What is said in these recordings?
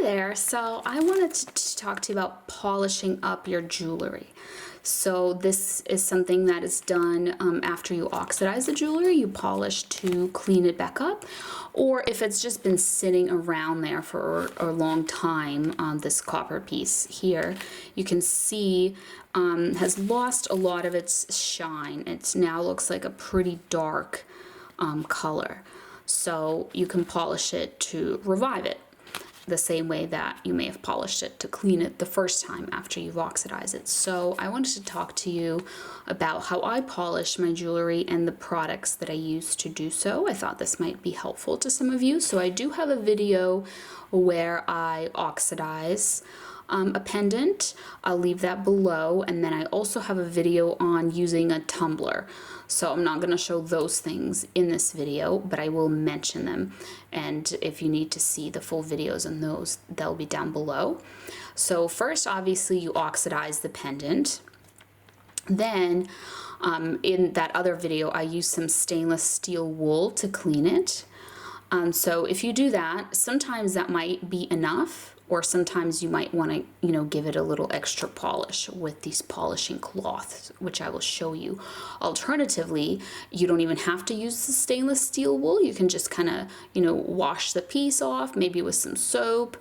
Hi there. So I wanted to talk to you about polishing up your jewelry. So this is something that is done after you oxidize the jewelry. You polish to clean it back up, or if it's just been sitting around there for a long time, this copper piece here, you can see has lost a lot of its shine. It now looks like a pretty dark color. So you can polish it to revive it, the same way that you may have polished it to clean it the first time after you've oxidized it. So I wanted to talk to you about how I polish my jewelry and the products that I use to do so. I thought this might be helpful to some of you. So I do have a video where I oxidize a pendant. I'll leave that below, and then I also have a video on using a tumbler. So I'm not going to show those things in this video, but I will mention them, and if you need to see the full videos on those, they'll be down below. So first, obviously, you oxidize the pendant. Then in that other video, I used some stainless steel wool to clean it. So if you do that, sometimes that might be enough, or sometimes you might want to, give it a little extra polish with these polishing cloths, which I will show you. Alternatively, you don't even have to use the stainless steel wool. You can just kind of, wash the piece off, maybe with some soap,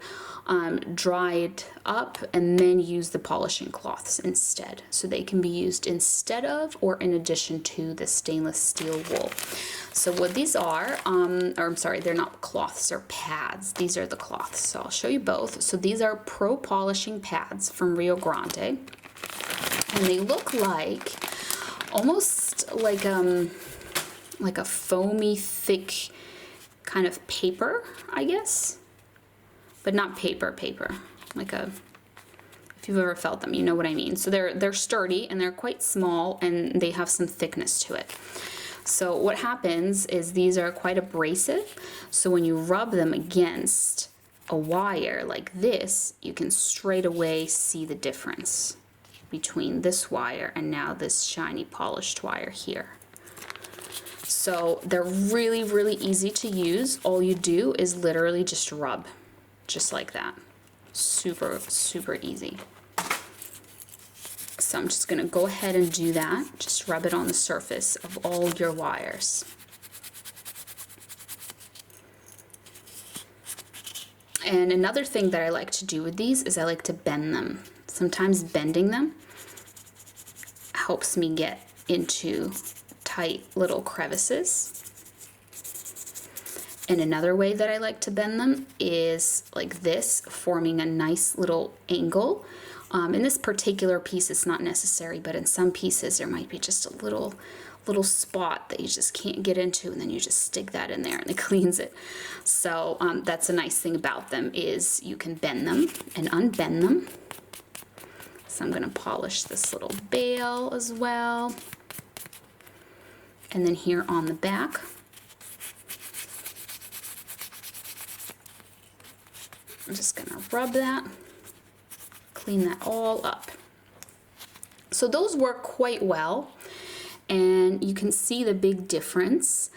dry it up, and then use the polishing cloths instead. So they can be used instead of or in addition to the stainless steel wool. So what these are, they're not cloths, they're pads. These are the cloths, so I'll show you both. So these are Pro Polishing pads from Rio Grande, and they look like, almost like a foamy, thick kind of paper, I guess, but not paper, like if you've ever felt them, you know what I mean. So they're sturdy, and they're quite small, and they have some thickness to it. So what happens is these are quite abrasive, so when you rub them against a wire like this, you can straight away see the difference between this wire and now this shiny polished wire here. So they're really, really easy to use. All you do is literally just rub, just like that. Super, super easy. So I'm just going to go ahead and do that. Just rub it on the surface of all your wires. And another thing that I like to do with these is I like to bend them. Sometimes bending them helps me get into tight little crevices. And another way that I like to bend them is like this, forming a nice little angle. In this particular piece, it's not necessary, but in some pieces, there might be just a little spot that you just can't get into, and then you just stick that in there and it cleans it. So that's a nice thing about them, is you can bend them and unbend them. So I'm going to polish this little bail as well. And then here on the back, I'm just going to rub that. Clean that all up. So those work quite well, and you can see the big difference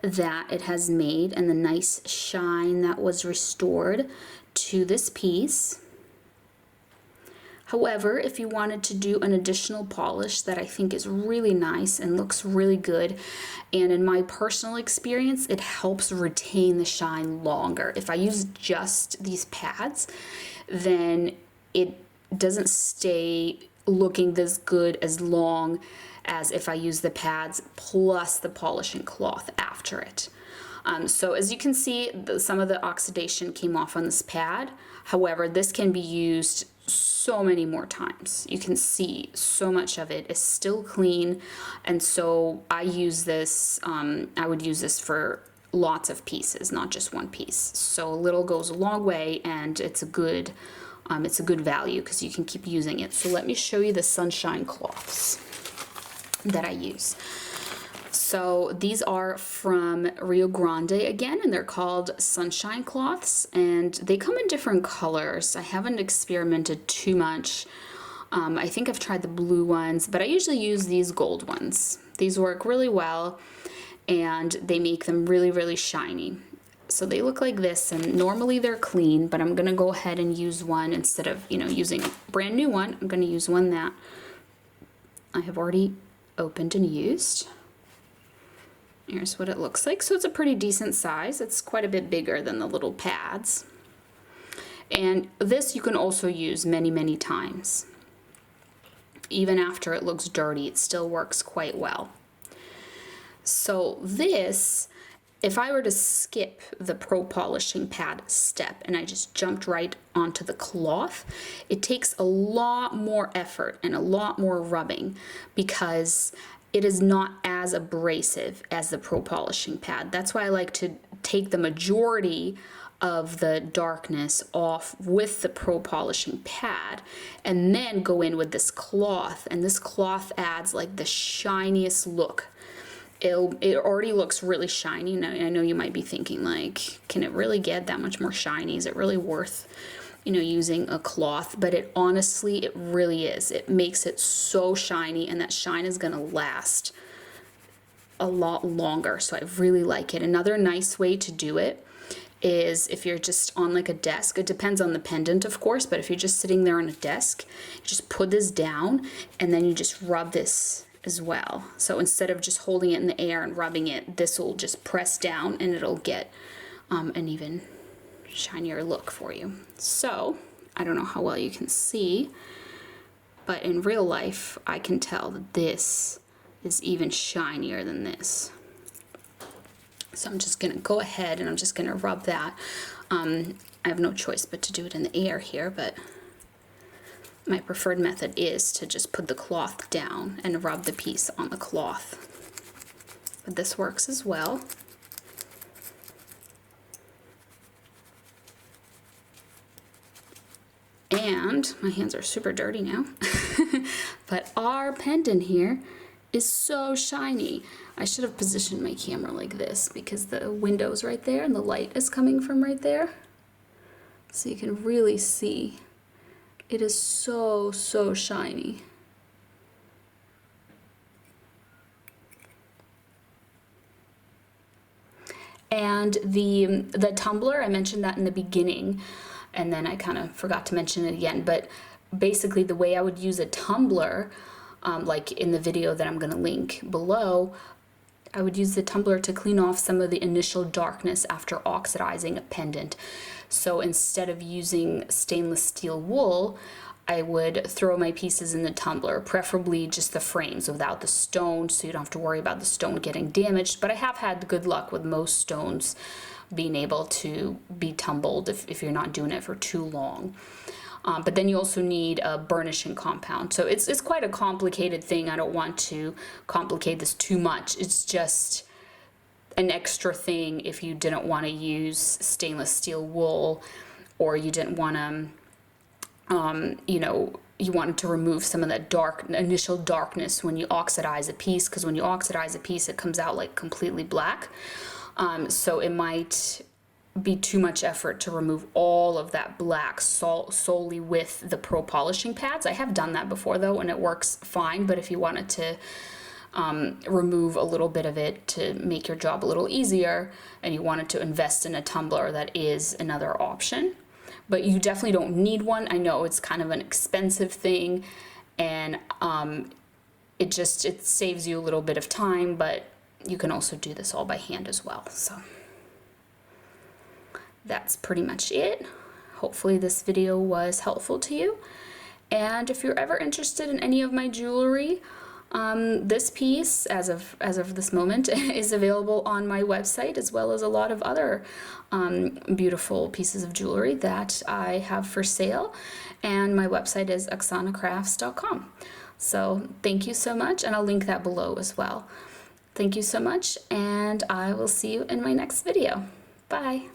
that it has made and the nice shine that was restored to this piece. However, if you wanted to do an additional polish that I think is really nice and looks really good, and in my personal experience, it helps retain the shine longer. If I use just these pads, then it doesn't stay looking this good as long as if I use the pads plus the polishing cloth after it. So as you can see, some of the oxidation came off on this pad. However, this can be used so many more times. You can see so much of it is still clean, and so I use this, I would use this for lots of pieces, not just one piece. So a little goes a long way, and it's a good value because you can keep using it. So let me show you the sunshine cloths that I use. So these are from Rio Grande again, and they're called sunshine cloths, and they come in different colors. I haven't experimented too much. I think I've tried the blue ones, but I usually use these gold ones. These work really well, and they make them really, really shiny. So they look like this, and normally they're clean, but I'm gonna go ahead and use one instead of, you know, using a brand new one. I'm gonna use one that I have already opened and used. Here's what it looks like. So it's a pretty decent size. It's quite a bit bigger than the little pads. And this you can also use many, many times. Even after it looks dirty, it still works quite well. So this, if I were to skip the pro polishing pad step and I just jumped right onto the cloth, it takes a lot more effort and a lot more rubbing because it is not as abrasive as the pro polishing pad. That's why I like to take the majority of the darkness off with the pro polishing pad and then go in with this cloth, and this cloth adds like the shiniest look. It already looks really shiny. Now, I know you might be thinking like, can it really get that much more shiny? Is it really worth, you know, using a cloth? But it honestly, it really is. It makes it so shiny, and that shine is gonna last a lot longer. So I really like it. Another nice way to do it is if you're just on like a desk. It depends on the pendant, of course, but if you're just sitting there on a desk, you just put this down and then you just rub this as well. So instead of just holding it in the air and rubbing it, this will just press down and it'll get an even shinier look for you. So I don't know how well you can see, but in real life I can tell that this is even shinier than this. So I'm just gonna go ahead and I'm just gonna rub that. I have no choice but to do it in the air here, but my preferred method is to just put the cloth down and rub the piece on the cloth. But this works as well. And my hands are super dirty now. But our pendant here is so shiny. I should have positioned my camera like this because the window's right there and the light is coming from right there. So you can really see. It is so, so shiny. And the tumbler, I mentioned that in the beginning, and then I kind of forgot to mention it again, but basically the way I would use a tumbler, like in the video that I'm going to link below, I would use the tumbler to clean off some of the initial darkness after oxidizing a pendant. So instead of using stainless steel wool, I would throw my pieces in the tumbler, preferably just the frames without the stone, so you don't have to worry about the stone getting damaged. But I have had good luck with most stones being able to be tumbled if you're not doing it for too long. But then you also need a burnishing compound. So it's quite a complicated thing. I don't want to complicate this too much. It's just an extra thing if you didn't want to use stainless steel wool, or you didn't want to, you know, you wanted to remove some of that initial darkness when you oxidize a piece, because when you oxidize a piece, it comes out like completely black. So it might be too much effort to remove all of that black solely with the pro polishing pads. I have done that before though, and it works fine. But if you wanted to remove a little bit of it to make your job a little easier, and you wanted to invest in a tumbler, that is another option. But you definitely don't need one. I know it's kind of an expensive thing, and it saves you a little bit of time, but you can also do this all by hand as well. So that's pretty much it. Hopefully this video was helpful to you. And if you're ever interested in any of my jewelry, this piece, as of this moment, is available on my website, as well as a lot of other beautiful pieces of jewelry that I have for sale. And my website is oxanacrafts.com. So thank you so much, and I'll link that below as well. Thank you so much, and I will see you in my next video. Bye.